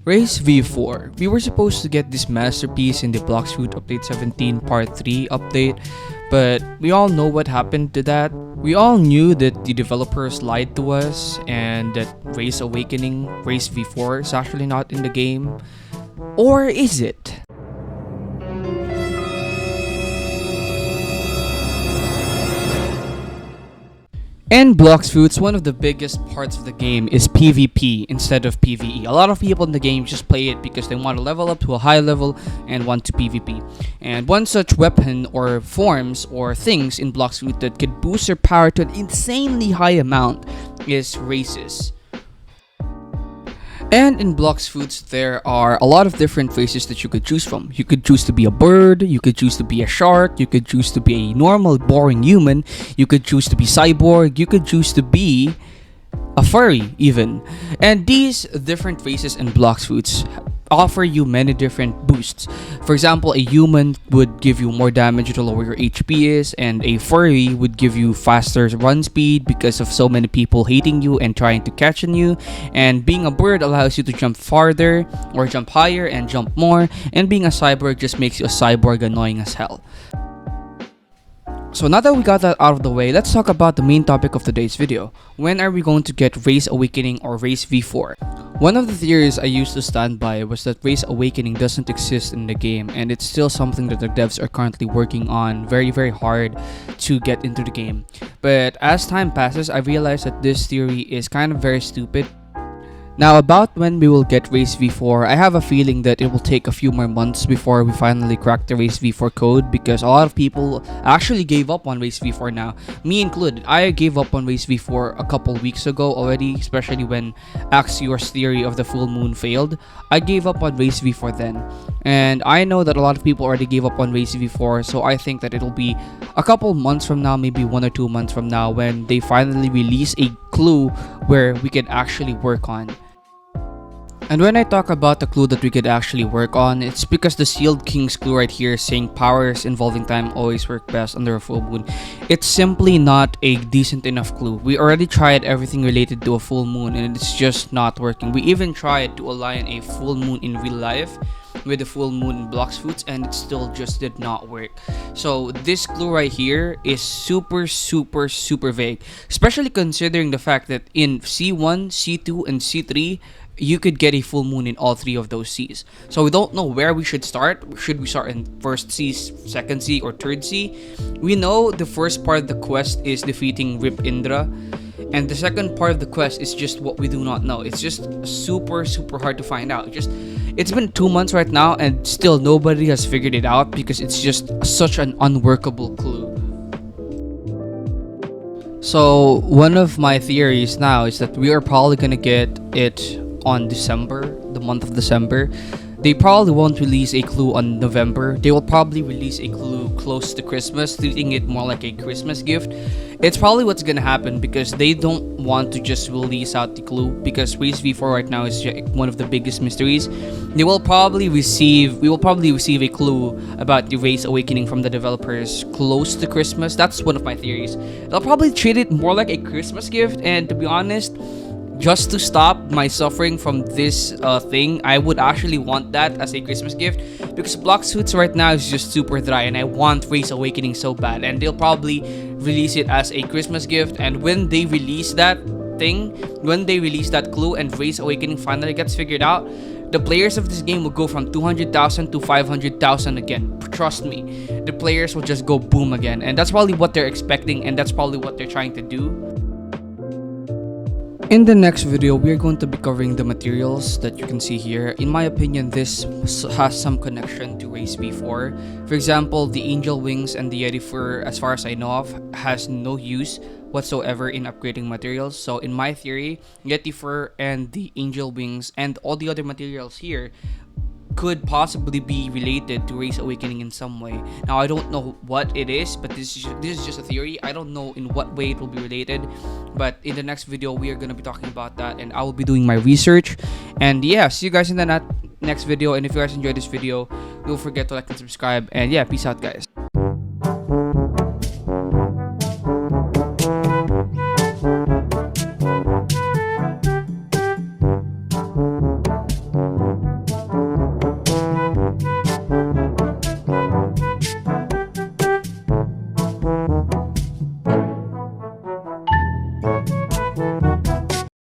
Race V4. We were supposed to get this masterpiece in the Blox Update 17 Part 3 update, but we all know what happened to that. We all knew that the developers lied to us and that Race Awakening, Race V4 is actually not in the game. Or is it? In Blox Fruits, one of the biggest parts of the game is PvP instead of PvE. A lot of people in the game just play it because they want to level up to a high level and want to PvP. And one such weapon or forms or things in Blox Fruit that could boost their power to an insanely high amount is races. And in Blox Fruits, there are a lot of different races that you could choose from. You could choose to be a bird, you could choose to be a shark, you could choose to be a normal, boring human, you could choose to be cyborg, you could choose to be a furry even. And these different races in Blox Fruits offer you many different boosts. For example, a human would give you more damage the lower your HP is, and a furry would give you faster run speed because of so many people hating you and trying to catch on you. And being a bird allows you to jump farther or jump higher and jump more, and being a cyborg just makes you a cyborg annoying as hell. So now that we got that out of the way, let's talk about the main topic of today's video. When are we going to get Race Awakening or Race V4? One of the theories I used to stand by was that Race Awakening doesn't exist in the game, and it's still something that the devs are currently working on very hard to get into the game. But as time passes, I realized that this theory is kind of very stupid. Now, about when we will get Race V4, I have a feeling that it will take a few more months before we finally crack the Race V4 code, because a lot of people actually gave up on Race V4 now, me included. I gave up on Race V4 a couple weeks ago already, especially when Axior's theory of the full moon failed. I gave up on Race V4 then, and I know that a lot of people already gave up on Race V4, so I think that it'll be a couple months from now, maybe 1 or 2 months from now, when they finally release a clue where we can actually work on. And when I talk about the clue that we could actually work on, it's because the Sealed King's clue right here saying powers involving time always work best under a full moon. It's simply not a decent enough clue. We already tried everything related to a full moon and it's just not working. We even tried to align a full moon in real life with the full moon in Blox Fruits and it still just did not work. So this clue right here is super vague, especially considering the fact that in C1, C2, and C3 you could get a full moon in all 3 of those C's. So we don't know where we should start. Should we start in first C, second C, or third C? We know the first part of the quest is defeating Rip Indra, and the second part of the quest is just what we do not know. It's just super hard to find out. It's been 2 months right now and still nobody has figured it out because it's just such an unworkable clue. So one of my theories now is that we are probably gonna get it on December, the month of December. They probably won't release a clue on November. They will probably release a clue close to Christmas, treating it more like a Christmas gift. It's probably what's gonna happen because they don't want to just release out the clue, because Race V4 right now is one of the biggest mysteries. We will probably receive a clue about the Race Awakening from the developers close to Christmas. That's one of my theories. They'll probably treat it more like a Christmas gift, and to be honest, just to stop my suffering from this thing, I would actually want that as a Christmas gift, because Blox Fruits right now is just super dry and I want Race Awakening so bad, and they'll probably release it as a Christmas gift. And when they release that clue and Race Awakening finally gets figured out, the players of this game will go from 200,000 to 500,000 again. Trust me, the players will just go boom again, and that's probably what they're expecting, and that's probably what they're trying to do. In the next video, we are going to be covering the materials that you can see here. In my opinion, this has some connection to Race V4. For example, the angel wings and the Yeti fur, as far as I know of, has no use whatsoever in upgrading materials. So in my theory, Yeti fur and the angel wings and all the other materials here could possibly be related to Race Awakening in some way. Now, I don't know what it is, but this is just a theory. I don't know in what way it will be related, but in the next video, we are going to be talking about that, and I will be doing my research. And yeah, see you guys in the next video, and if you guys enjoyed this video, don't forget to like and subscribe, and yeah, peace out, guys.